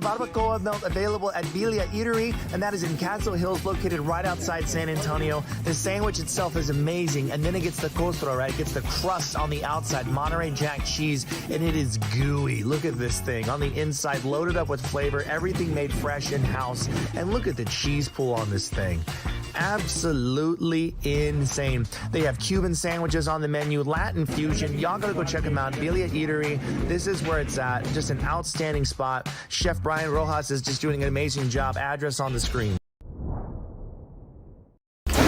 barbacoa melt available at Bilia Eatery, and that is in Castle Hills, located right outside San Antonio. The sandwich itself is amazing, and then it gets the costro, right? It gets the crust on the outside, Monterey Jack cheese, and it is gooey. Look at this thing. On the inside, loaded up with flavor, everything made fresh in-house, and look at the cheese pool on this thing. Absolutely insane. They have Cuban sandwiches on the menu, Latin fusion. Y'all gotta go check them out. Bilia Eatery. This is where it's at. Just an outstanding spot. Chef Brian Rojas is just doing an amazing job. Address on the screen.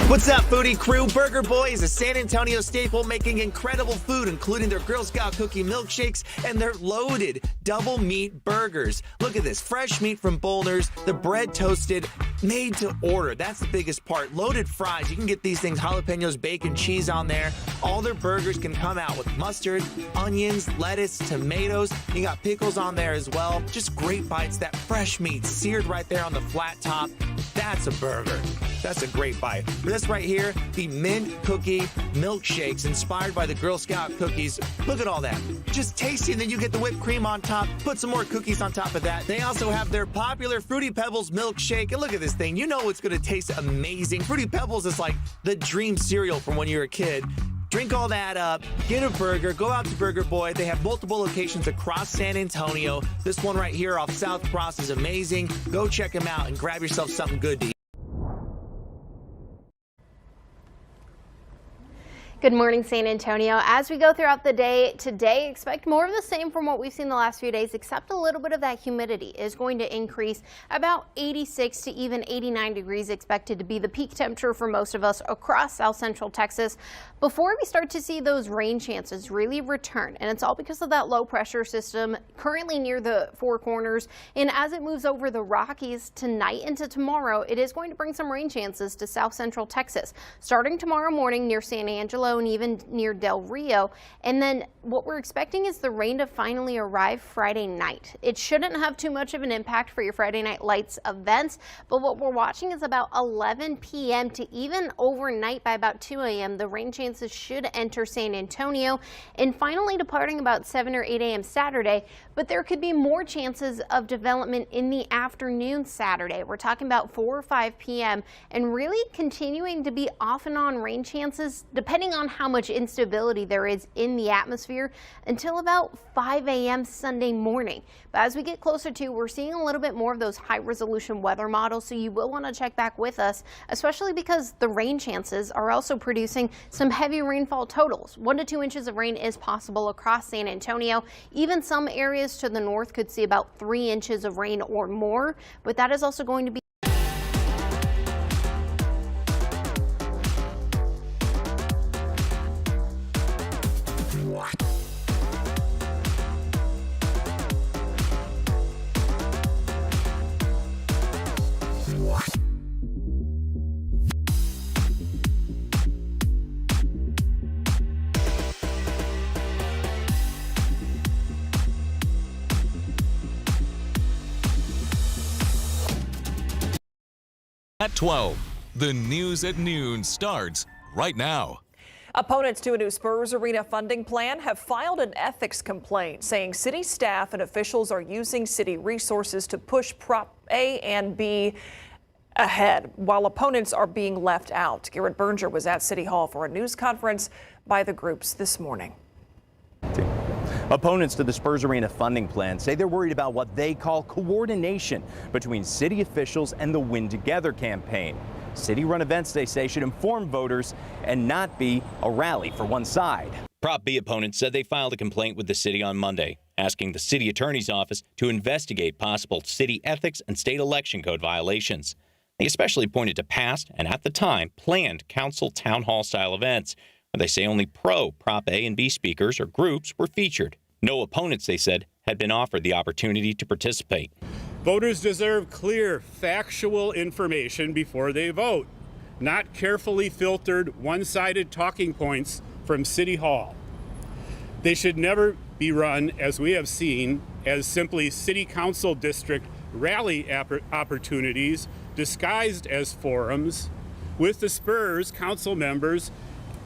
What's up, foodie crew? Burger Boy is a San Antonio staple, making incredible food, including their Girl Scout cookie milkshakes and their loaded double meat burgers. Look at this, fresh meat from Boulder's, the bread toasted, made to order. That's the biggest part. Loaded fries. You can get these things, jalapenos, bacon, cheese on there. All their burgers can come out with mustard, onions, lettuce, tomatoes. You got pickles on there as well. Just great bites. That fresh meat seared right there on the flat top. That's a burger. That's a great bite. This right here, the mint cookie milkshakes inspired by the Girl Scout cookies. Look at all that. Just tasty, and then you get the whipped cream on top. Put some more cookies on top of that. They also have their popular Fruity Pebbles milkshake. And look at this thing. You know it's going to taste amazing. Fruity Pebbles is like the dream cereal from when you were a kid. Drink all that up, get a burger, go out to Burger Boy. They have multiple locations across San Antonio. This one right here off South Cross is amazing. Go check them out and grab yourself something good to eat. Good morning, San Antonio. As we go throughout the day today, expect more of the same from what we've seen the last few days, except a little bit of that humidity is going to increase. About 86 to even 89 degrees expected to be the peak temperature for most of us across South Central Texas before we start to see those rain chances really return. And it's all because of that low pressure system currently near the Four Corners. And as it moves over the Rockies tonight into tomorrow, it is going to bring some rain chances to South Central Texas, starting tomorrow morning near San Angelo and even near Del Rio. And then what we're expecting is the rain to finally arrive Friday night. It shouldn't have too much of an impact for your Friday Night Lights events, but what we're watching is about 11 p.m. to even overnight by about 2 a.m. the rain chances should enter San Antonio, and finally departing about 7 or 8 a.m. Saturday. But there could be more chances of development in the afternoon Saturday. We're talking about 4 or 5 p.m. and really continuing to be off and on rain chances depending on how much instability there is in the atmosphere until about 5 a.m. Sunday morning. But as we get closer to, we're seeing a little bit more of those high resolution weather models, so you will want to check back with us, especially because the rain chances are also producing some heavy rainfall totals. 1 to 2 inches of rain is possible across San Antonio. Even some areas to the north could see about 3 inches of rain or more, but that is also going to be At 12, the news at noon starts right now. Opponents to a new Spurs Arena funding plan have filed an ethics complaint saying city staff and officials are using city resources to push Prop A and B ahead, while opponents are being left out. Garrett Berger was at City Hall for a news conference by the groups this morning. Opponents to the Spurs Arena funding plan say they're worried about what they call coordination between city officials and the Win Together campaign. City-run events, they say, should inform voters and not be a rally for one side. Prop B opponents said they filed a complaint with the city on Monday, asking the city attorney's office to investigate possible city ethics and state election code violations. They especially pointed to past and, at the time, planned council town hall style events, where they say only pro-Prop A and B speakers or groups were featured. No opponents, they said, had been offered the opportunity to participate. Voters deserve clear, factual information before they vote, not carefully filtered, one-sided talking points from City Hall. They should never be run, as we have seen, as simply city council district rally opportunities disguised as forums, with the Spurs council members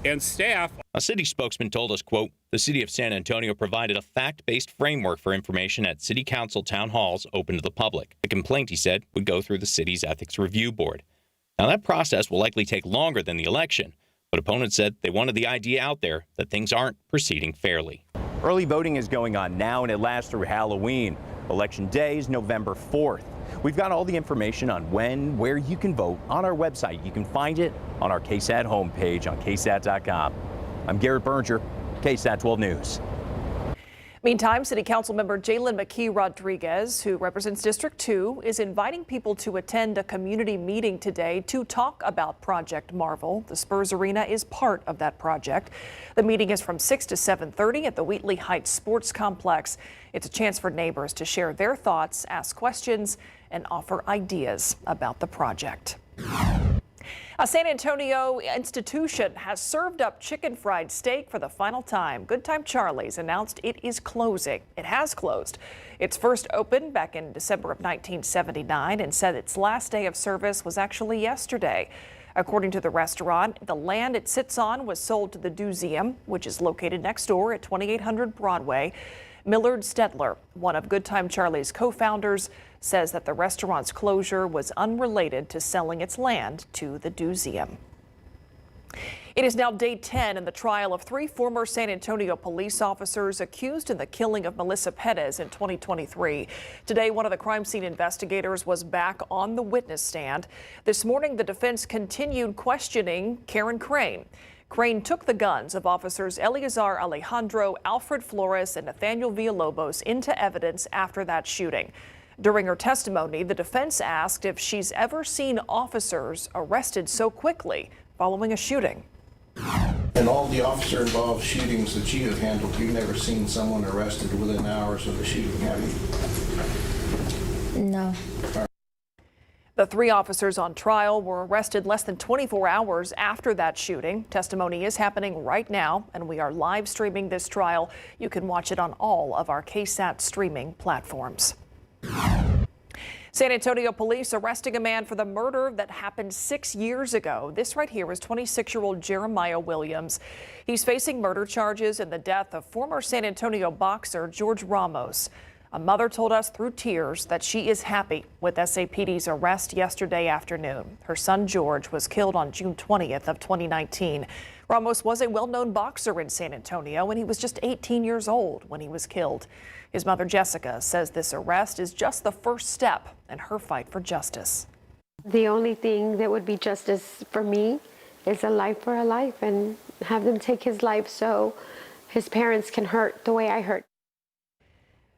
and staff. A city spokesman told us, quote, the city of San Antonio provided a fact-based framework for information at city council town halls open to the public. The complaint, he said, would go through the city's ethics review board. Now, that process will likely take longer than the election, but opponents said they wanted the idea out there that things aren't proceeding fairly. Early voting is going on now, and it lasts through Halloween. Election Day is November 4th. We've got all the information on when, where you can vote on our website. You can find it on our KSAT homepage on KSAT.com. I'm Garrett Berger, KSAT 12 News. Meantime, City Council member Jalen McKee Rodriguez, who represents District 2, is inviting people to attend a community meeting today to talk about Project Marvel. The Spurs Arena is part of that project. The meeting is from 6 to 7:30 at the Wheatley Heights Sports Complex. It's a chance for neighbors to share their thoughts, ask questions, and offer ideas about the project. A San Antonio institution has served up chicken fried steak for the final time. Good Time Charlie's announced it is closing. It has closed. Its first opened back in December of 1979 and said its last day of service was actually yesterday. According to the restaurant, the land it sits on was sold to the Museum, which is located next door at 2800 Broadway. Millard Stedler, one of Good Time Charlie's co-founders, says that the restaurant's closure was unrelated to selling its land to the Museum. It is now day 10 in the trial of 3 former San Antonio police officers accused in the killing of Melissa Perez in 2023. Today, one of the crime scene investigators was back on the witness stand. This morning, the defense continued questioning Karen Crane. Crane took the guns of officers Eleazar Alejandro, Alfred Flores, and Nathaniel Villalobos into evidence after that shooting. During her testimony, the defense asked if she's ever seen officers arrested so quickly following a shooting. In all the officer-involved shootings that you have handled, you've never seen someone arrested within hours of the shooting, have you? No. The 3 officers on trial were arrested less than 24 hours after that shooting. Testimony is happening right now, and we are live streaming this trial. You can watch it on all of our KSAT streaming platforms. San Antonio police arresting a man for the murder that happened 6 years ago. This right here is 26-year-old Jeremiah Williams. He's facing murder charges in the death of former San Antonio boxer George Ramos. A mother told us through tears that she is happy with SAPD's arrest yesterday afternoon. Her son George was killed on June 20th of 2019. Ramos was a well-known boxer in San Antonio, and he was just 18 years old when he was killed. His mother Jessica says this arrest is just the first step in her fight for justice. The only thing that would be justice for me is a life for a life, and have them take his life so his parents can hurt the way I hurt.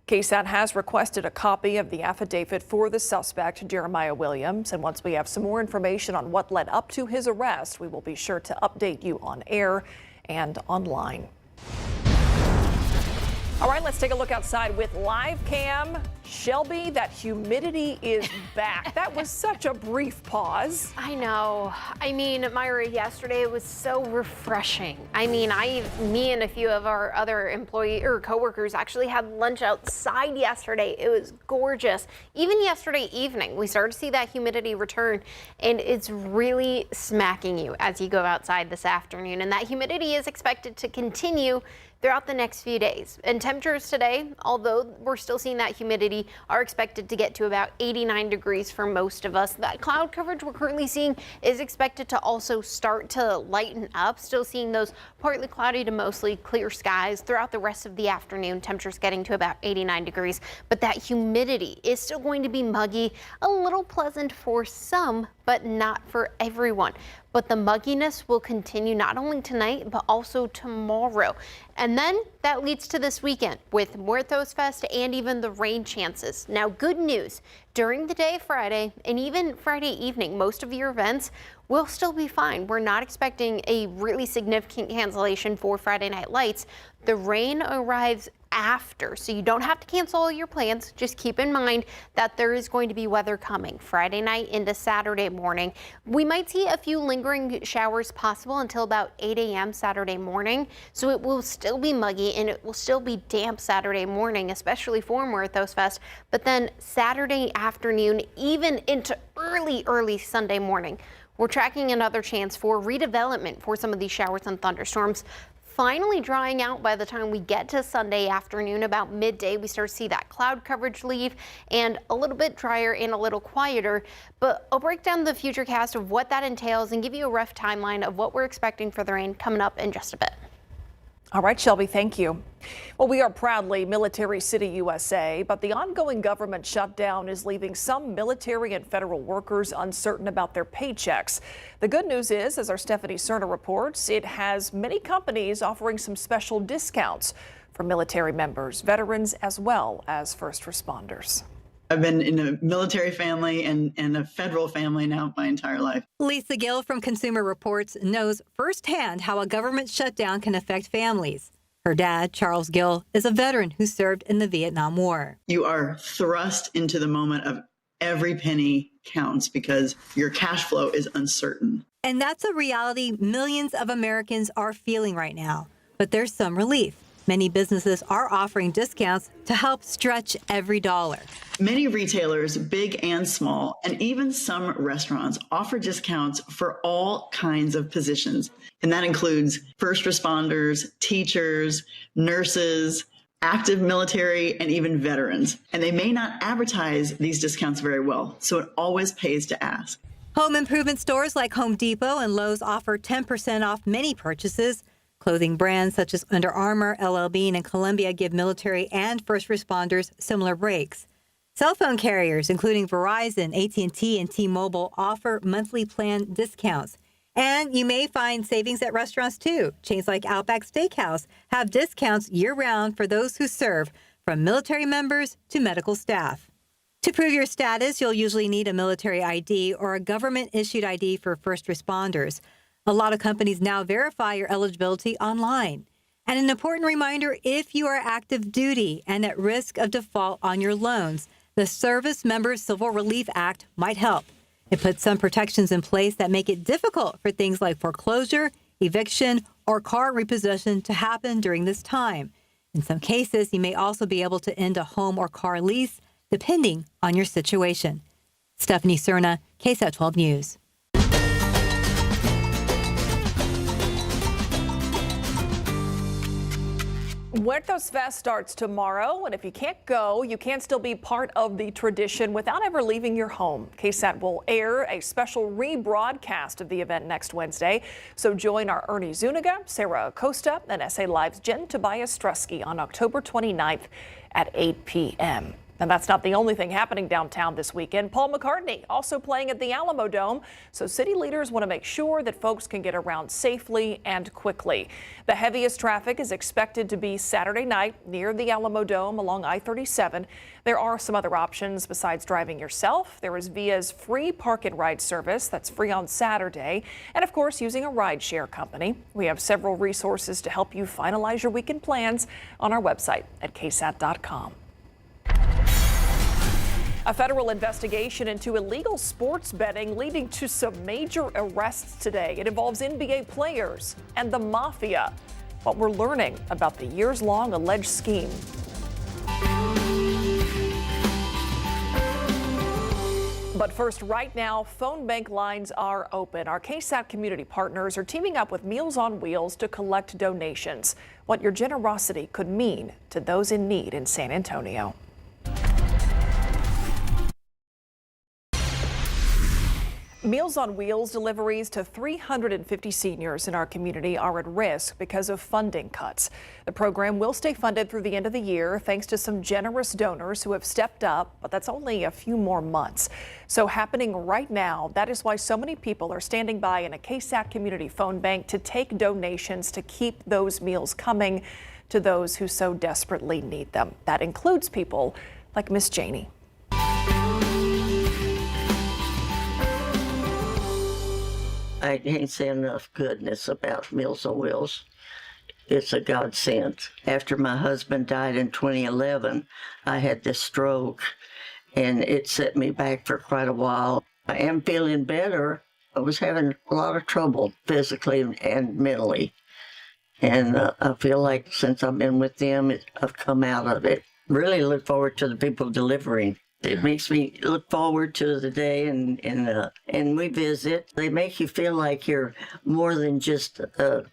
KSAT has requested a copy of the affidavit for the suspect, Jeremiah Williams, and once we have some more information on what led up to his arrest, we will be sure to update you on air and online. All right, let's take a look outside with live cam. Shelby, that humidity is back. That was such a brief pause. I know. I mean, Myra, yesterday it was so refreshing. I mean, me and a few of our other coworkers actually had lunch outside yesterday. It was gorgeous. Even yesterday evening, we started to see that humidity return, and it's really smacking you as you go outside this afternoon. And that humidity is expected to continue throughout the next few days. And temperatures today, although we're still seeing that humidity, are expected to get to about 89 degrees for most of us. That cloud coverage we're currently seeing is expected to also start to lighten up. Still seeing those partly cloudy to mostly clear skies throughout the rest of the afternoon. Temperatures getting to about 89 degrees, but that humidity is still going to be muggy, a little pleasant for some, but not for everyone. But the mugginess will continue not only tonight, but also tomorrow. And then that leads to this weekend with Muertos Fest and even the rain chances. Now, good news, during the day Friday and even Friday evening, most of your events will still be fine. We're not expecting a really significant cancellation for Friday Night Lights. The rain arrives after, so you don't have to cancel all your plans. Just keep in mind that there is going to be weather coming Friday night into Saturday morning. We might see a few lingering showers possible until about 8 a.m. Saturday morning, so it will still be muggy and it will still be damp Saturday morning, especially for Muertos Fest. But then Saturday afternoon, even into early Sunday morning, We're tracking another chance for redevelopment for some of these showers and thunderstorms. Finally drying out by the time we get to Sunday afternoon. About midday, we start to see that cloud coverage leave and a little bit drier and a little quieter. But I'll break down the future cast of what that entails and give you a rough timeline of what we're expecting for the rain coming up in just a bit. All right, Shelby, thank you. Well, we are proudly Military City, USA, but the ongoing government shutdown is leaving some military and federal workers uncertain about their paychecks. The good news is, as our Stephanie Cerna reports, it has many companies offering some special discounts for military members, veterans, as well as first responders. I've been in a military family and a federal family now my entire life. Lisa Gill from Consumer Reports knows firsthand how a government shutdown can affect families. Her dad, Charles Gill, is a veteran who served in the Vietnam War. You are thrust into the moment of every penny counts because your cash flow is uncertain. And that's a reality millions of Americans are feeling right now. But there's some relief. Many businesses are offering discounts to help stretch every dollar. Many retailers, big and small, and even some restaurants offer discounts for all kinds of positions. And that includes first responders, teachers, nurses, active military, and even veterans. And they may not advertise these discounts very well, so it always pays to ask. Home improvement stores like Home Depot and Lowe's offer 10% off many purchases. Clothing brands such as Under Armour, LL Bean, and Columbia give military and first responders similar breaks. Cell phone carriers, including Verizon, AT&T, and T-Mobile, offer monthly plan discounts. And you may find savings at restaurants, too. Chains like Outback Steakhouse have discounts year-round for those who serve, from military members to medical staff. To prove your status, you'll usually need a military ID or a government-issued ID for first responders. A lot of companies now verify your eligibility online. And an important reminder, if you are active duty and at risk of default on your loans, the Service Members Civil Relief Act might help. It puts some protections in place that make it difficult for things like foreclosure, eviction, or car repossession to happen during this time. In some cases, you may also be able to end a home or car lease, depending on your situation. Stephanie Cerna, KSAT 12 News. Muertos Fest starts tomorrow, and if you can't go, you can still be part of the tradition without ever leaving your home. KSAT will air a special rebroadcast of the event next Wednesday, so join our Ernie Zuniga, Sarah Acosta, and SA Live's Jen Tobias Strusky on October 29th at 8 p.m. And that's not the only thing happening downtown this weekend. Paul McCartney also playing at the Alamo Dome, so city leaders want to make sure that folks can get around safely and quickly. The heaviest traffic is expected to be Saturday night near the Alamo Dome along I-37. There are some other options besides driving yourself. There is Via's free park and ride service that's free on Saturday, and of course using a rideshare company. We have several resources to help you finalize your weekend plans on our website at ksat.com. A federal investigation into illegal sports betting leading to some major arrests today. It involves NBA players and the mafia. What we're learning about the years-long alleged scheme. But first, right now, phone bank lines are open. Our KSAT community partners are teaming up with Meals on Wheels to collect donations. What your generosity could mean to those in need in San Antonio. Meals on Wheels deliveries to 350 seniors in our community are at risk because of funding cuts. The program will stay funded through the end of the year thanks to some generous donors who have stepped up, but that's only a few more months. So happening right now, that is why so many people are standing by in a KSAT community phone bank to take donations to keep those meals coming to those who so desperately need them. That includes people like Miss Janie. I can't say enough goodness about Meals on Wheels. It's a godsend. After my husband died in 2011, I had this stroke, and it set me back for quite a while. I am feeling better. I was having a lot of trouble physically and mentally. And I feel like since I've been with them, I've come out of it. Really look forward to the people delivering It makes me look forward to the day, and we visit. They make you feel like you're more than just a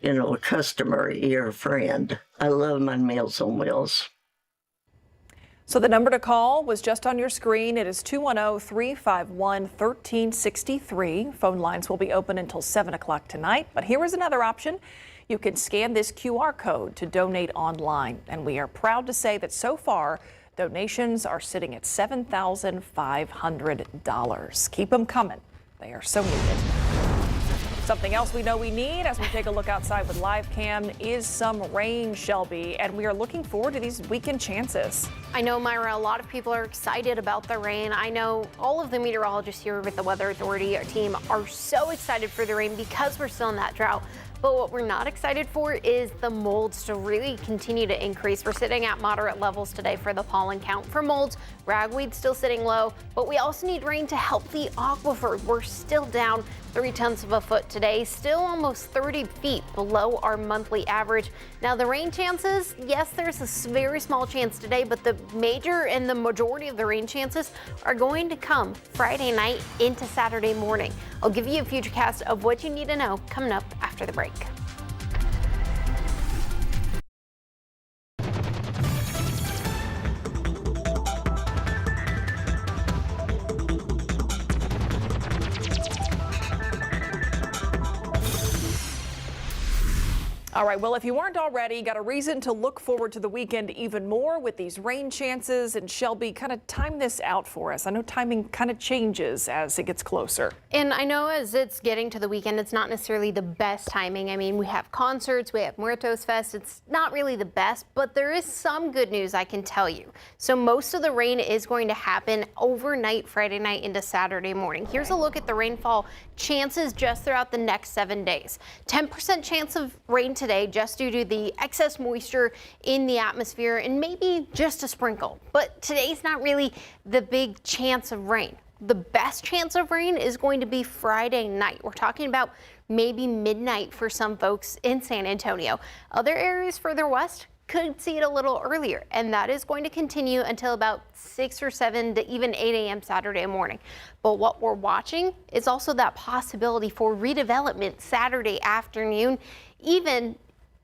customer. You're a friend. I love my Meals on Wheels. So the number to call was just on your screen. It is 210-351-1363. Phone lines will be open until 7 o'clock tonight. But here is another option. You can scan this QR code to donate online. And we are proud to say that so far, donations are sitting at $7,500. Keep them coming. They are so needed. Something else we know we need as we take a look outside with live cam is some rain, Shelby, and we are looking forward to these weekend chances. I know, Myra, a lot of people are excited about the rain. I know all of the meteorologists here with the Weather Authority team are so excited for the rain because we're still in that drought. But what we're not excited for is the molds to really continue to increase. We're sitting at moderate levels today for the pollen count for molds. Ragweed's still sitting low, but we also need rain to help the aquifer. We're still down 0.3 of a foot today, still almost 30 feet below our monthly average. Now the rain chances, yes, there's a very small chance today, but the major and the majority of the rain chances are going to come Friday night into Saturday morning. I'll give you a futurecast of what you need to know coming up after the break. All right, well, if you weren't already, got a reason to look forward to the weekend even more with these rain chances. And Shelby, kind of time this out for us. I know timing kind of changes as it gets closer. And I know as it's getting to the weekend, it's not necessarily the best timing. I mean, we have concerts, we have Muertos Fest. It's not really the best, but there is some good news I can tell you. So most of the rain is going to happen overnight, Friday night into Saturday morning. Here's a look at the rainfall chances just throughout the next 7 days. 10% chance of rain today just due to the excess moisture in the atmosphere and maybe just a sprinkle. But today's not really the big chance of rain. The best chance of rain is going to be Friday night. We're talking about maybe midnight for some folks in San Antonio. Other areas further west could see it a little earlier, and that is going to continue until about 6 or 7 to even 8 a.m. Saturday morning. But what we're watching is also that possibility for redevelopment Saturday afternoon, even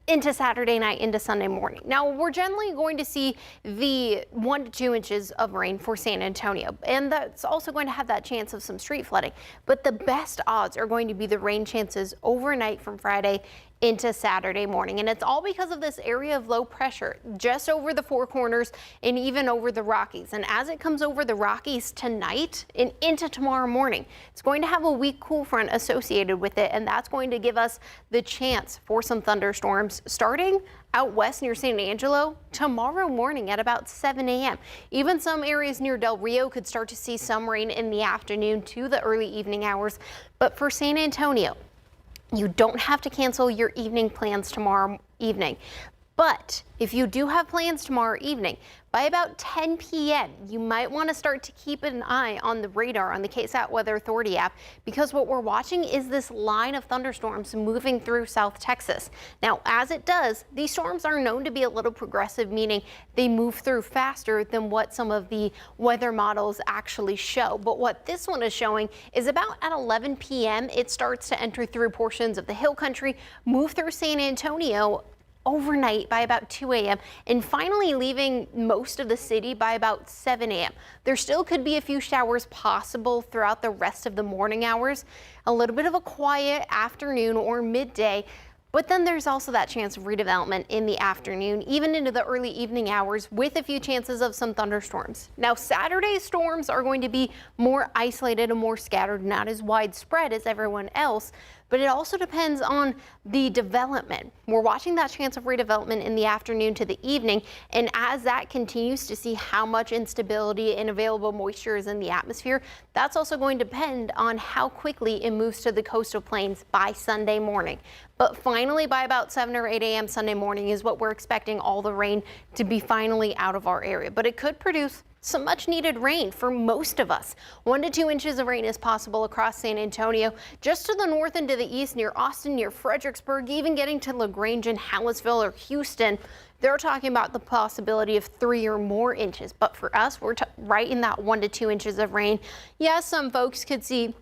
into Saturday night, into Sunday morning. Now, we're generally going to see the 1 to 2 inches of rain for San Antonio, and that's also going to have that chance of some street flooding. But the best odds are going to be the rain chances overnight from Friday into Saturday morning. And it's all because of this area of low pressure just over the Four Corners and even over the Rockies. And as it comes over the Rockies tonight and into tomorrow morning, it's going to have a weak cool front associated with it. And that's going to give us the chance for some thunderstorms starting out west near San Angelo tomorrow morning at about 7 a.m. Even some areas near Del Rio could start to see some rain in the afternoon to the early evening hours. But for San Antonio, you don't have to cancel your evening plans tomorrow evening. But if you do have plans tomorrow evening, by about 10 p.m., you might want to start to keep an eye on the radar on the KSAT Weather Authority app, because what we're watching is this line of thunderstorms moving through South Texas. Now, as it does, these storms are known to be a little progressive, meaning they move through faster than what some of the weather models actually show. But what this one is showing is about at 11 p.m., it starts to enter through portions of the hill country, move through San Antonio overnight by about 2 a.m. and finally leaving most of the city by about 7 a.m. There still could be a few showers possible throughout the rest of the morning hours, a little bit of a quiet afternoon or midday. But then there's also that chance of redevelopment in the afternoon, even into the early evening hours, with a few chances of some thunderstorms. Now, Saturday's storms are going to be more isolated and more scattered, not as widespread as everyone else, but it also depends on the development. We're watching that chance of redevelopment in the afternoon to the evening, and as that continues to see how much instability and available moisture is in the atmosphere, that's also going to depend on how quickly it moves to the coastal plains by Sunday morning. But finally, by about 7 or 8 a.m. Sunday morning is what we're expecting all the rain to be finally out of our area. But it could produce some much needed rain for most of us. 1 to 2 inches of rain is possible across San Antonio, just to the north and to the east near Austin, near Fredericksburg, even getting to LaGrange and Hallettsville or Houston. they're talking about the possibility of 3 or more inches. But for us, we're right in that 1 to 2 inches of rain. Yes, some folks could see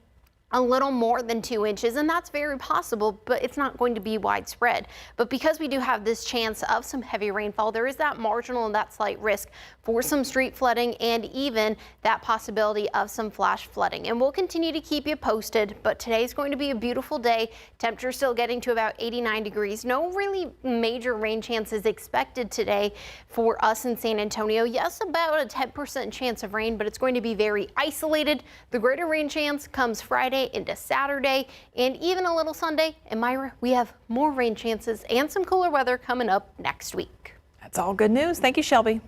a little more than 2 inches, and that's very possible, but it's not going to be widespread. But because we do have this chance of some heavy rainfall, there is that marginal and that slight risk for some street flooding and even that possibility of some flash flooding. And we'll continue to keep you posted, but today's going to be a beautiful day. Temperature still getting to about 89 degrees. No really major rain chances expected today for us in San Antonio. Yes, about a 10% chance of rain, but it's going to be very isolated. The greater rain chance comes Friday into Saturday and even a little Sunday. And Myra, we have more rain chances and some cooler weather coming up next week. That's all good news. Thank you, Shelby.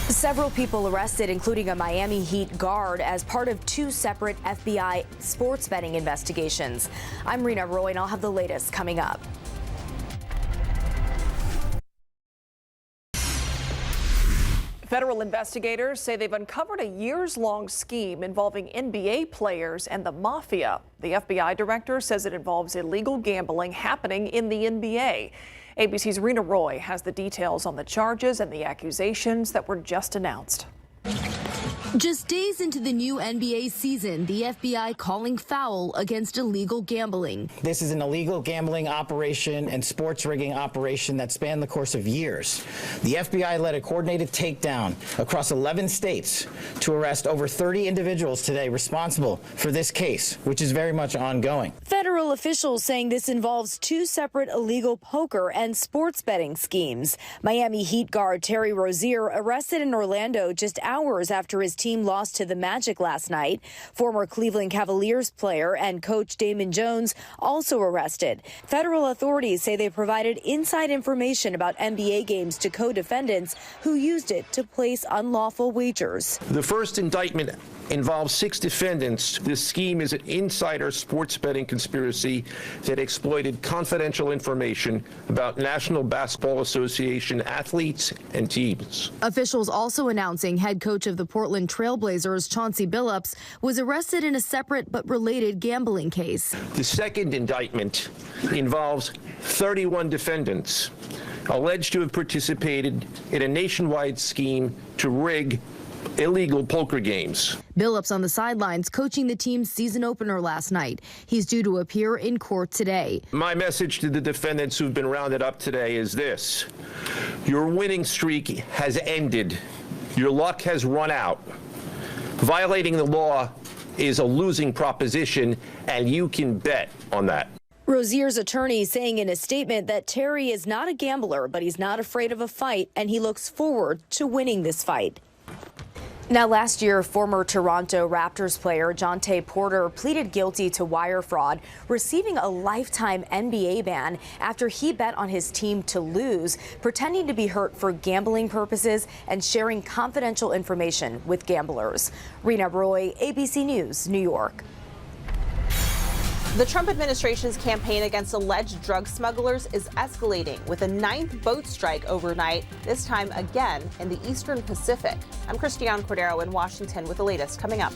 Several people arrested, including a Miami Heat guard, as part of 2 separate FBI sports betting investigations. I'm Rena Roy, and I'll have the latest coming up. Federal investigators say they've uncovered a years-long scheme involving NBA players and the mafia. The FBI director says it involves illegal gambling happening in the NBA. ABC's Rena Roy has the details on the charges and the accusations that were just announced. Just days into the new NBA season, the FBI calling foul against illegal gambling. This is an illegal gambling operation and sports rigging operation that spanned the course of years. The FBI led a coordinated takedown across 11 states to arrest over 30 individuals today responsible for this case, which is very much ongoing. Federal officials saying this involves 2 separate illegal poker and sports betting schemes. Miami Heat guard Terry Rozier arrested in Orlando just hours after his team lost to the Magic last night. Former Cleveland Cavaliers player and coach Damon Jones also arrested. Federal authorities say they provided inside information about NBA games to co-defendants who used it to place unlawful wagers. The first indictment involves 6 defendants. This scheme is an insider sports betting conspiracy that exploited confidential information about National Basketball Association athletes and teams. Officials also announcing head coach of the Portland Trailblazers, Chauncey Billups, was arrested in a separate but related gambling case. The second indictment involves 31 defendants alleged to have participated in a nationwide scheme to rig illegal poker games. Billups on the sidelines coaching the team's season opener last night. He's due to appear in court today. My message to the defendants who've been rounded up today is this: your winning streak has ended. Your luck has run out. Violating the law is a losing proposition, and you can bet on that. Rozier's attorney saying in a statement that Terry is not a gambler, but he's not afraid of a fight, and he looks forward to winning this fight. Now, last year, former Toronto Raptors player Jontay Porter pleaded guilty to wire fraud, receiving a lifetime NBA ban after he bet on his team to lose, pretending to be hurt for gambling purposes and sharing confidential information with gamblers. Rena Roy, ABC News, New York. The Trump administration's campaign against alleged drug smugglers is escalating with a 9th boat strike overnight, this time again in the Eastern Pacific. I'm Christiane Cordero in Washington with the latest coming up.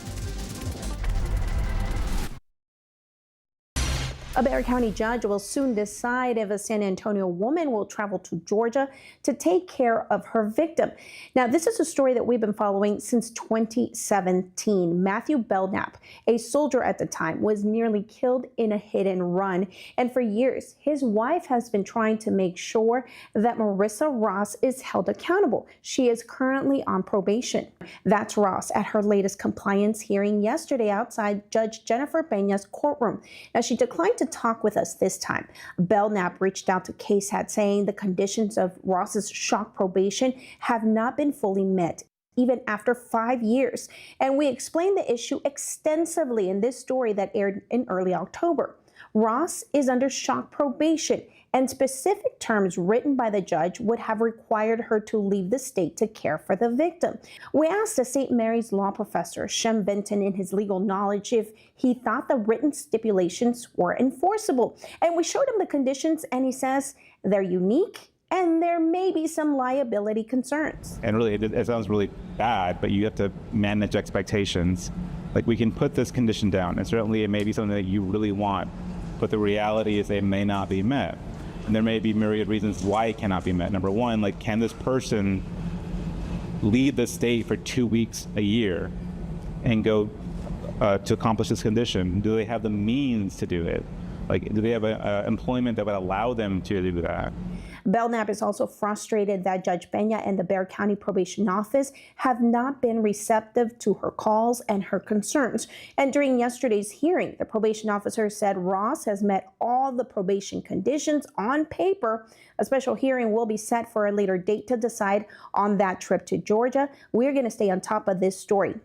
A Bexar County judge will soon decide if a San Antonio woman will travel to Georgia to take care of her victim. Now, this is a story that we've been following since 2017. Matthew Belknap, a soldier at the time, was nearly killed in a hit and run. And for years, his wife has been trying to make sure that Marissa Ross is held accountable. She is currently on probation. That's Ross at her latest compliance hearing yesterday outside Judge Jennifer Peña's courtroom. Now, she declined to talk with us this time. Belknap reached out to KSAT saying the conditions of Ross's shock probation have not been fully met, even after 5 years. And we explained the issue extensively in this story that aired in early October. Ross is under shock probation, and specific terms written by the judge would have required her to leave the state to care for the victim. We asked a St. Mary's law professor, Shem Benton, in his legal knowledge if he thought the written stipulations were enforceable. And we showed him the conditions, and he says they're unique and there may be some liability concerns. And really, it sounds really bad, but you have to manage expectations. Like, we can put this condition down, and certainly it may be something that you really want, but the reality is they may not be met. And there may be myriad reasons why it cannot be met. Number one, like, can this person leave the state for 2 weeks a year and go to accomplish this condition? Do they have the means to do it? Like, do they have employment that would allow them to do that? Belknap is also frustrated that Judge Peña and the Bexar County Probation Office have not been receptive to her calls and her concerns. And during yesterday's hearing, the probation officer said Ross has met all the probation conditions on paper. A special hearing will be set for a later date to decide on that trip to Georgia. We're going to stay on top of this story.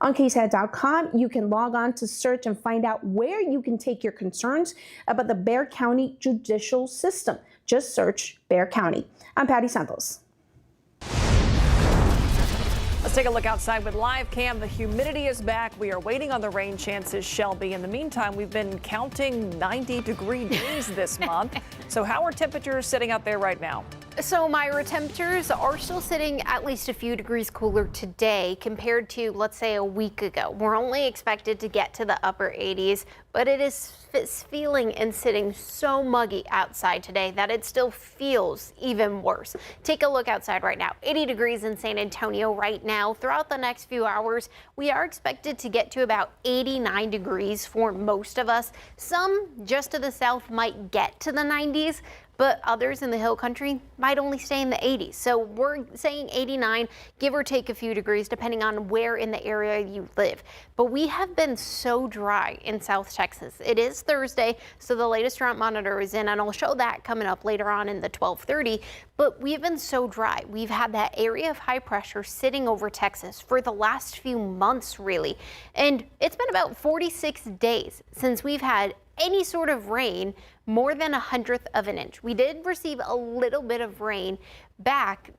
On KSAT.com, you can log on to search and find out where you can take your concerns about the Bexar County judicial system. Just search Bexar County. I'm Patty Santos. Let's take a look outside with live cam. The humidity is back. We are waiting on the rain chances, Shelby. In the meantime, we've been counting 90-degree days this month. So how are temperatures sitting out there right now? So Myra, temperatures are still sitting at least a few degrees cooler today compared to, let's say, a week ago. We're only expected to get to the upper 80s, but it's feeling and sitting so muggy outside today that it still feels even worse. Take a look outside right now. 80 degrees in San Antonio right now. Throughout the next few hours, we are expected to get to about 89 degrees for most of us. Some just to the south might get to the 90s, but others in the hill country might only stay in the 80s. So we're saying 89, give or take a few degrees, depending on where in the area you live. But we have been so dry in South Texas. It is Thursday, so the latest drought monitor is in, and I'll show that coming up later on in the 12:30. But we've been so dry. We've had that area of high pressure sitting over Texas for the last few months, really. And it's been about 46 days since we've had any sort of rain more than 1/100th of an inch. We did receive a little bit of rain back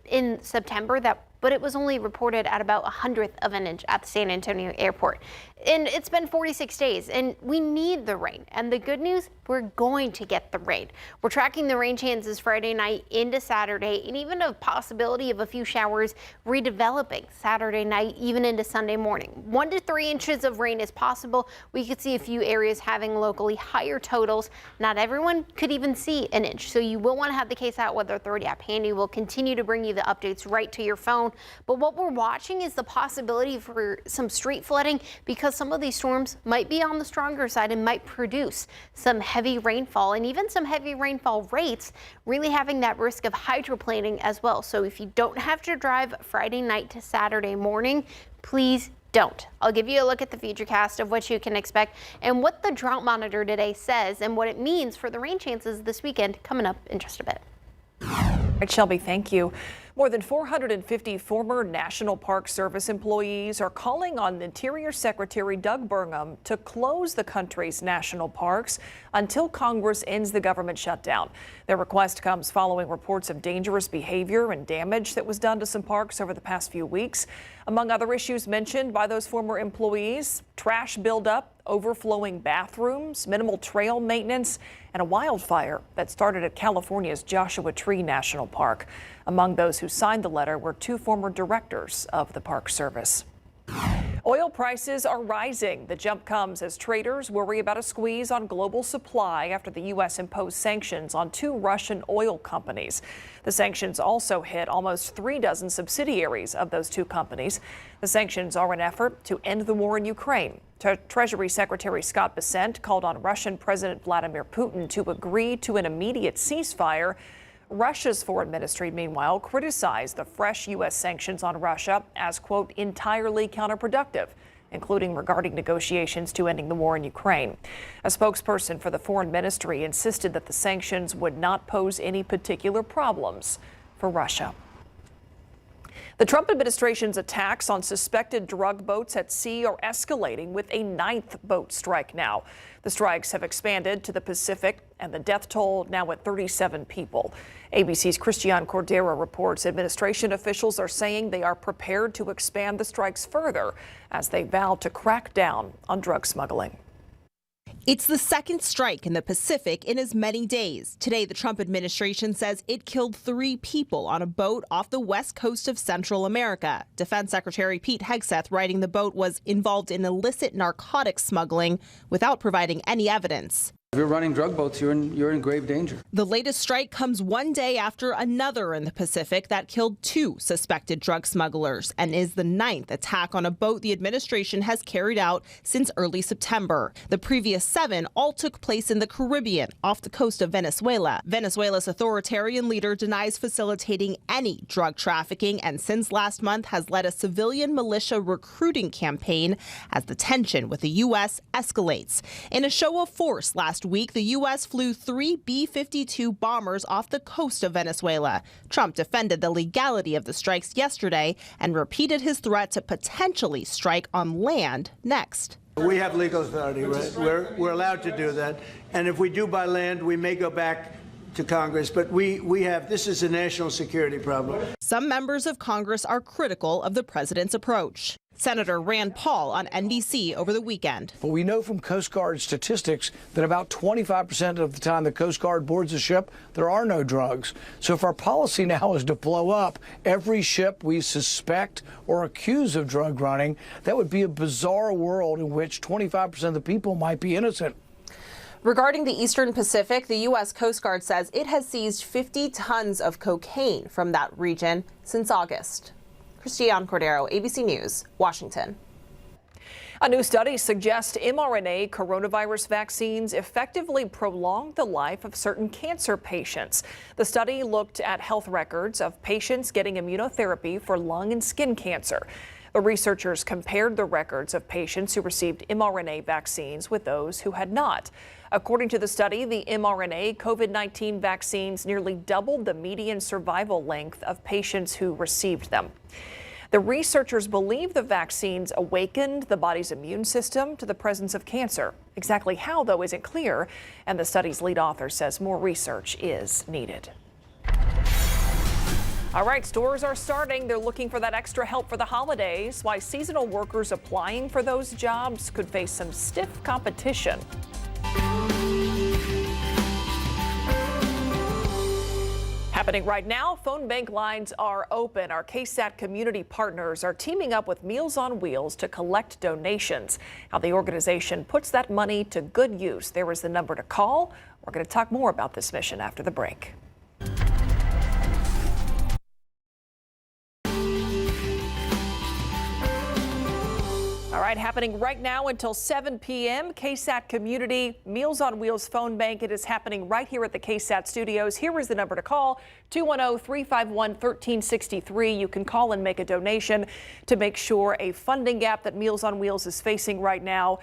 in September, but it was only reported at about 1/100th of an inch at the San Antonio airport. And it's been 46 days, and we need the rain. And the good news, we're going to get the rain. We're tracking the rain chances Friday night into Saturday, and even a possibility of a few showers redeveloping Saturday night, even into Sunday morning. 1 to 3 inches of rain is possible. We could see a few areas having locally higher totals. Not everyone could even see an inch, so you will want to have the KSAT Weather Authority app handy. We'll continue to bring you the updates right to your phone. But what we're watching is the possibility for some street flooding, because some of these storms might be on the stronger side and might produce some heavy rainfall, and even some heavy rainfall rates, really having that risk of hydroplaning as well. So if you don't have to drive Friday night to Saturday morning, please don't. I'll give you a look at the futurecast of what you can expect and what the drought monitor today says and what it means for the rain chances this weekend coming up in just a bit. All right, Shelby, thank you. More than 450 former National Park Service employees are calling on Interior Secretary Doug Burgum to close the country's national parks until Congress ends the government shutdown. Their request comes following reports of dangerous behavior and damage that was done to some parks over the past few weeks. Among other issues mentioned by those former employees, trash buildup, overflowing bathrooms, minimal trail maintenance, and a wildfire that started at California's Joshua Tree National Park. Among those who signed the letter were 2 former directors of the Park Service. Oil prices are rising. The jump comes as traders worry about a squeeze on global supply after the U.S. imposed sanctions on 2 Russian oil companies. The sanctions also hit almost 3 dozen subsidiaries of those 2 companies. The sanctions are an effort to end the war in Ukraine. Treasury Secretary Scott Bessent called on Russian President Vladimir Putin to agree to an immediate ceasefire. Russia's foreign ministry, meanwhile, criticized the fresh U.S. sanctions on Russia as, quote, entirely counterproductive, including regarding negotiations to ending the war in Ukraine. A spokesperson for the foreign ministry insisted that the sanctions would not pose any particular problems for Russia. The Trump administration's attacks on suspected drug boats at sea are escalating, with a 9th boat strike now. The strikes have expanded to the Pacific, and the death toll now at 37 people. ABC's Christian Cordero reports administration officials are saying they are prepared to expand the strikes further as they vow to crack down on drug smuggling. It's the 2nd strike in the Pacific in as many days. Today, the Trump administration says it killed 3 people on a boat off the west coast of Central America. Defense Secretary Pete Hegseth writing the boat was involved in illicit narcotics smuggling without providing any evidence. If you're running drug boats, you're in grave danger. The latest strike comes one day after another in the Pacific that killed 2 suspected drug smugglers and is the 9th attack on a boat the administration has carried out since early September. The previous 7 all took place in the Caribbean off the coast of Venezuela. Venezuela's authoritarian leader denies facilitating any drug trafficking and since last month has led a civilian militia recruiting campaign as the tension with the U.S. escalates. In a show of force last week, the U.S. flew 3 B-52 bombers off the coast of Venezuela. Trump defended the legality of the strikes yesterday and repeated his threat to potentially strike on land next. We have legal authority, right? We're allowed to do that. And if we do by land, we may go back to Congress, but this is a national security problem. Some members of Congress are critical of the president's approach. Senator Rand Paul on NBC over the weekend. But we know from Coast Guard statistics that about 25% of the time the Coast Guard boards a ship, there are no drugs. So if our policy now is to blow up every ship we suspect or accuse of drug running, that would be a bizarre world in which 25% of the people might be innocent. Regarding the Eastern Pacific, the U.S. Coast Guard says it has seized 50 tons of cocaine from that region since August. Christiane Cordero, ABC News, Washington. A new study suggests mRNA coronavirus vaccines effectively prolong the life of certain cancer patients. The study looked at health records of patients getting immunotherapy for lung and skin cancer. The researchers compared the records of patients who received mRNA vaccines with those who had not. According to the study, the mRNA COVID-19 vaccines nearly doubled the median survival length of patients who received them. The researchers believe the vaccines awakened the body's immune system to the presence of cancer. Exactly how, though, isn't clear, and the study's lead author says more research is needed. All right, stores are starting. They're looking for that extra help for the holidays. Why seasonal workers applying for those jobs could face some stiff competition. Happening right now, phone bank lines are open. Our KSAT community partners are teaming up with Meals on Wheels to collect donations. How the organization puts that money to good use. There is the number to call. We're going to talk more about this mission after the break. All right, happening right now until 7 p.m. KSAT Community Meals on Wheels phone bank. It is happening right here at the KSAT studios. Here is the number to call, 210-351-1363. You can call and make a donation to make sure a funding gap that Meals on Wheels is facing right now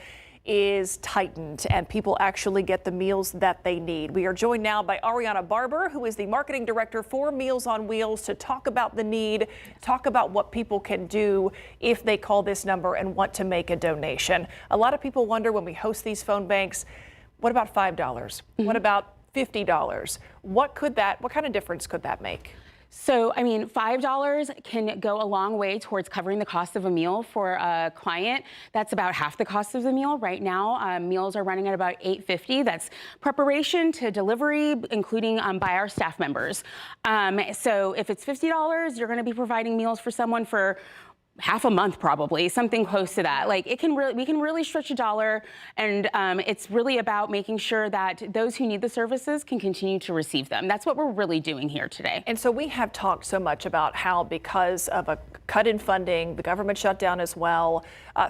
is tightened and people actually get the meals that they need. We are joined now by Ariana Barber, who is the marketing director for Meals on Wheels, to talk about the need, talk about what people can do if they call this number and want to make a donation. A lot of people wonder when we host these phone banks, what about $5? Mm-hmm. What about $50? What kind of difference could that make? So, I mean, $5 can go a long way towards covering the cost of a meal for a client. That's about half the cost of the meal. Right now, meals are running at about $8.50. That's preparation to delivery, including by our staff members. So if it's $50, you're going to be providing meals for someone for half a month, probably something close to that. Like we can really stretch a dollar, and it's really about making sure that those who need the services can continue to receive them. That's what we're really doing here today. And so we have talked so much about how, because of a cut in funding, the government shutdown as well,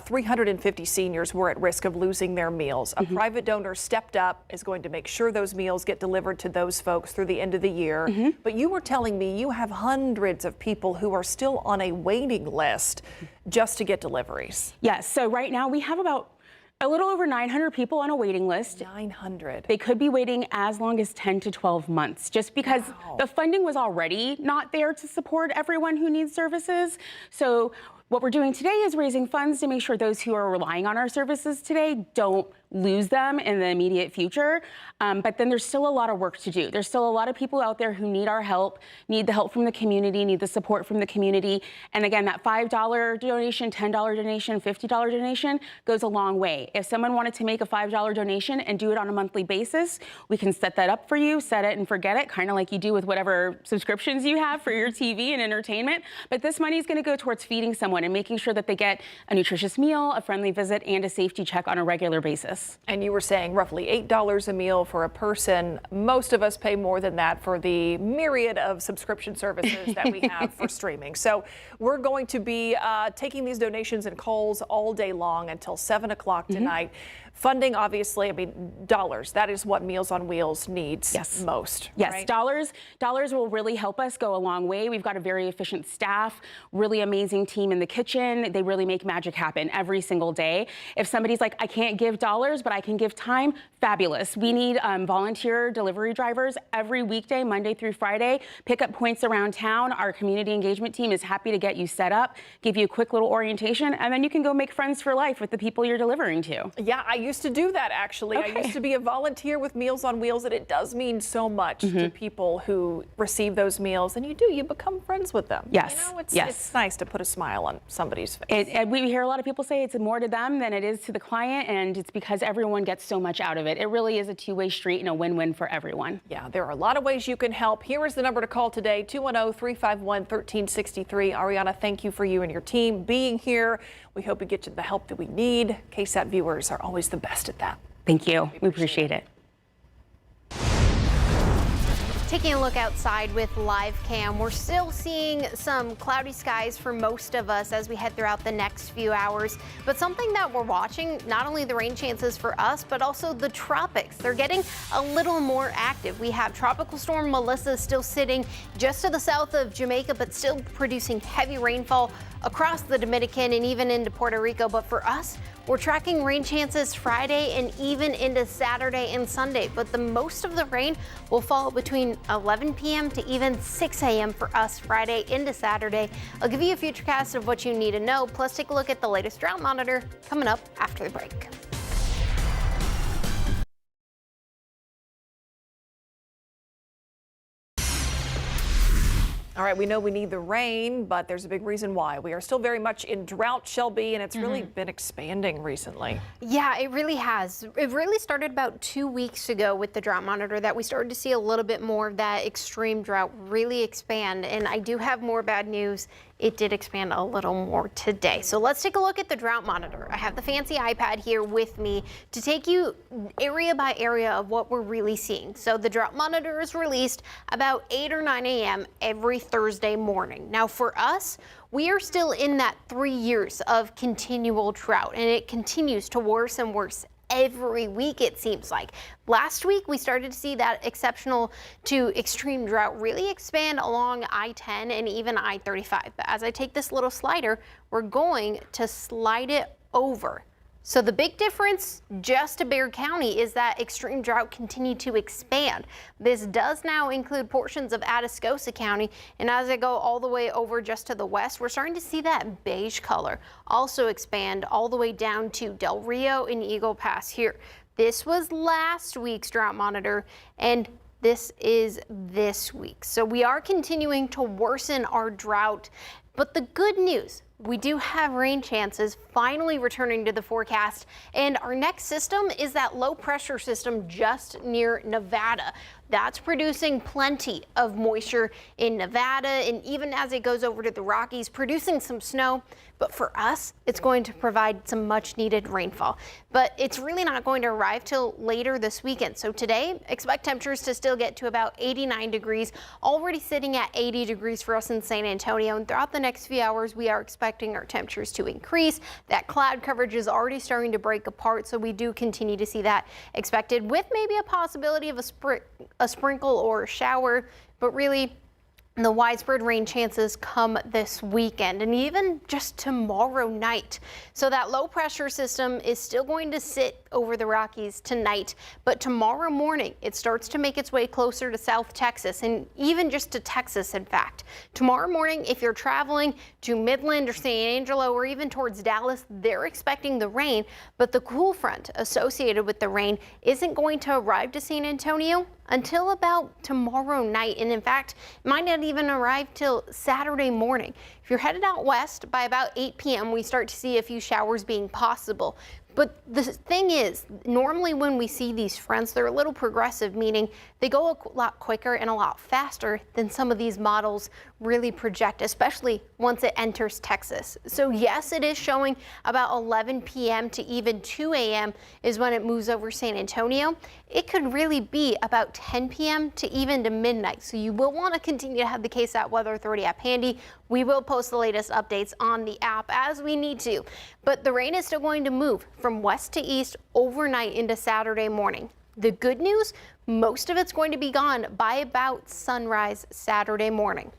350 seniors were at risk of losing their meals. A private donor stepped up, is going to make sure those meals get delivered to those folks through the end of the year. But you were telling me you have hundreds of people who are still on a waiting list just to get deliveries. Yes, so right now we have about a little over 900 people on a waiting list. 900. They could be waiting as long as 10 to 12 months, just because the funding was already not there to support everyone who needs services. So what we're doing today is raising funds to make sure those who are relying on our services today don't lose them in the immediate future. But then there's still a lot of work to do. There's still a lot of people out there who need our help, need the help from the community, need the support from the community. And again, that $5 donation, $10 donation, $50 donation goes a long way. If someone wanted to make a $5 donation and do it on a monthly basis, we can set that up for you, set it and forget it, kind of like you do with whatever subscriptions you have for your TV and entertainment. But this money is going to go towards feeding someone someone and making sure that they get a nutritious meal, a friendly visit, and a safety check on a regular basis. And you were saying roughly $8 a meal for a person. Most of us pay more than that for the myriad of subscription services that we have for streaming. So we're going to be taking these donations and calls all day long until 7 o'clock tonight. Funding, obviously, I mean, dollars. That is what Meals on Wheels needs most. Yes, right? dollars will really help us go a long way. We've got a very efficient staff, really amazing team in the kitchen. They really make magic happen every single day. If somebody's like, I can't give dollars, but I can give time, fabulous. We need volunteer delivery drivers every weekday, Monday through Friday. Pick up points around town. Our community engagement team is happy to get you set up, give you a quick little orientation, and then you can go make friends for life with the people you're delivering to. Yeah, I used to do that, actually. I used to be a volunteer with Meals on Wheels, and it does mean so much to people who receive those meals, and you become friends with them. Yes. You know, it's nice to put a smile on somebody's face. And we hear a lot of people say it's more to them than it is to the client, and it's because everyone gets so much out of it. It really is a two-way street and a win-win for everyone. Yeah, there are a lot of ways you can help. Here is the number to call today, 210-351-1363. Ariana, thank you for you and your team being here. We hope we get you the help that we need. KSAT viewers are always the best at that. Thank you. We appreciate it. Taking a look outside with live cam, we're still seeing some cloudy skies for most of us as we head throughout the next few hours. But something that we're watching, not only the rain chances for us, but also the tropics. They're getting a little more active. We have Tropical Storm Melissa still sitting just to the south of Jamaica, but still producing heavy rainfall across the Dominican and even into Puerto Rico. But for us, we're tracking rain chances Friday and even into Saturday and Sunday, but the most of the rain will fall between 11 p.m. to even 6 a.m. for us Friday into Saturday. I'll give you a futurecast of what you need to know, plus take a look at the latest drought monitor coming up after the break. All right, we know we need the rain, but there's a big reason why. We are still very much in drought, Shelby, and it's really been expanding recently. Yeah, it really has. It really started about 2 weeks ago with the drought monitor that we started to see a little bit more of that extreme drought really expand. And I do have more bad news. It did expand a little more today. So let's take a look at the drought monitor. I have the fancy iPad here with me to take you area by area of what we're really seeing. So the drought monitor is released about 8 or 9 a.m. every Thursday morning. Now for us, we are still in that 3 years of continual drought, and it continues to worse and worse every week, it seems like. Last week, we started to see that exceptional to extreme drought really expand along I-10 and even I-35. But as I take this little slider, we're going to slide it over. So the big difference just to Bexar County is that extreme drought continued to expand. This does now include portions of Atascosa County, and as I go all the way over just to the west, we're starting to see that beige color also expand all the way down to Del Rio and Eagle Pass here. This was last week's drought monitor, and this is this week. So we are continuing to worsen our drought, but the good news, we do have rain chances finally returning to the forecast, and our next system is that low pressure system just near Nevada. That's producing plenty of moisture in Nevada, and even as it goes over to the Rockies, producing some snow. But for us, it's going to provide some much needed rainfall. But it's really not going to arrive till later this weekend. So today, expect temperatures to still get to about 89 degrees, already sitting at 80 degrees for us in San Antonio. And throughout the next few hours, we are expecting our temperatures to increase. That cloud coverage is already starting to break apart, so we do continue to see that expected, with maybe a possibility of a sprinkle or a shower, but really the widespread rain chances come this weekend and even just tomorrow night. So that low pressure system is still going to sit over the Rockies tonight, but tomorrow morning it starts to make its way closer to South Texas and even just to Texas, in fact. Tomorrow morning, if you're traveling to Midland or San Angelo or even towards Dallas, they're expecting the rain, but the cool front associated with the rain isn't going to arrive to San Antonio until about tomorrow night, and in fact, it might not even arrive till Saturday morning. If you're headed out west, by about 8 p.m., we start to see a few showers being possible. But the thing is, normally when we see these fronts, they're a little progressive, meaning they go a lot quicker and a lot faster than some of these models really project, especially once it enters Texas. So yes, it is showing about 11 p.m. to even 2 a.m. is when it moves over San Antonio. It could really be about 10 p.m. to even to midnight. So you will want to continue to have the KSAT Weather Authority app handy. We will post the latest updates on the app as we need to. But the rain is still going to move from west to east overnight into Saturday morning. The good news, most of it's going to be gone by about sunrise Saturday morning.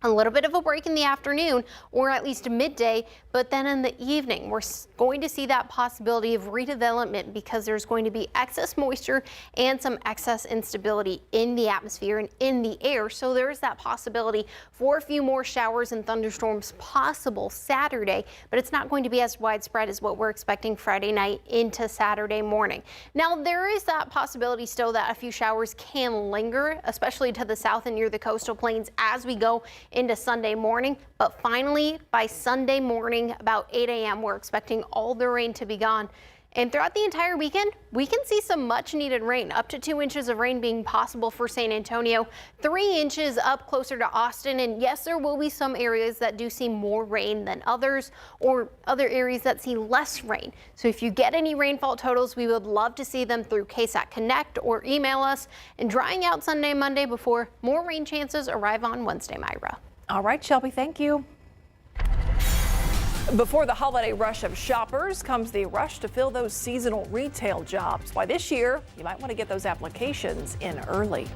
A little bit of a break in the afternoon, or at least midday, but then in the evening, we're going to see that possibility of redevelopment because there's going to be excess moisture and some excess instability in the atmosphere and in the air. So there's that possibility for a few more showers and thunderstorms possible Saturday, but it's not going to be as widespread as what we're expecting Friday night into Saturday morning. Now, there is that possibility still that a few showers can linger, especially to the south and near the coastal plains as we go into Sunday morning, but finally by Sunday morning about 8 a.m. we're expecting all the rain to be gone. And throughout the entire weekend, we can see some much needed rain, up to 2 inches of rain being possible for San Antonio, 3 inches up closer to Austin. And yes, there will be some areas that do see more rain than others, or other areas that see less rain. So if you get any rainfall totals, we would love to see them through KSAT Connect or email us. And drying out Sunday, Monday before more rain chances arrive on Wednesday, Myra. All right, Shelby, thank you. Before the holiday rush of shoppers comes the rush to fill those seasonal retail jobs. Why this year, you might want to get those applications in early.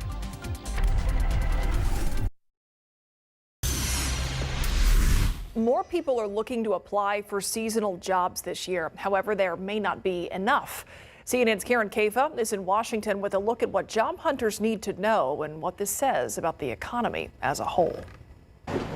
More people are looking to apply for seasonal jobs this year. However, there may not be enough. CNN's Karen Kafa is in Washington with a look at what job hunters need to know and what this says about the economy as a whole.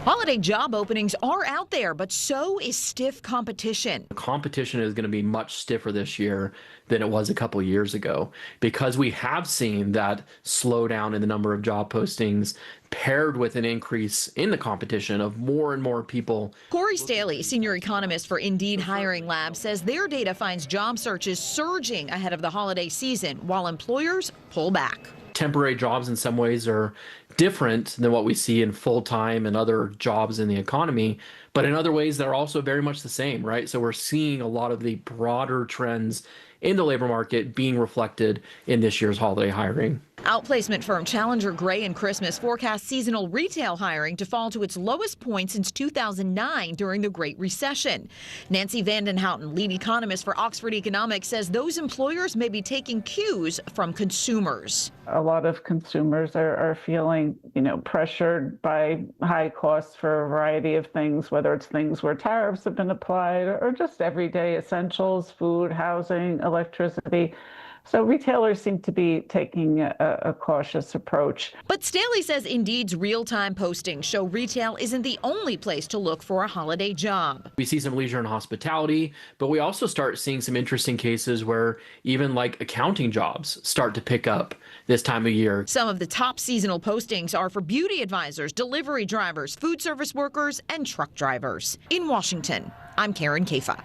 Holiday job openings are out there, but so is stiff competition. The competition is going to be much stiffer this year than it was a couple years ago because we have seen that slowdown in the number of job postings paired with an increase in the competition of more and more people. Corey Staley, senior economist for Indeed Hiring Lab, says their data finds job searches surging ahead of the holiday season while employers pull back. Temporary jobs in some ways are different than what we see in full-time and other jobs in the economy, but in other ways they're also very much the same, right? So we're seeing a lot of the broader trends in the labor market being reflected in this year's holiday hiring. Outplacement firm Challenger Gray and Christmas forecasts seasonal retail hiring to fall to its lowest point since 2009 during the Great Recession. Nancy Vandenhouten, lead economist for Oxford Economics, says those employers may be taking cues from consumers. A lot of consumers are feeling, pressured by high costs for a variety of things, whether it's things where tariffs have been applied or just everyday essentials, food, housing, electricity. So retailers seem to be taking a cautious approach. But Staley says Indeed's real-time postings show retail isn't the only place to look for a holiday job. We see some leisure and hospitality, but we also start seeing some interesting cases where even like accounting jobs start to pick up this time of year. Some of the top seasonal postings are for beauty advisors, delivery drivers, food service workers, and truck drivers. In Washington, I'm Karen Kafa.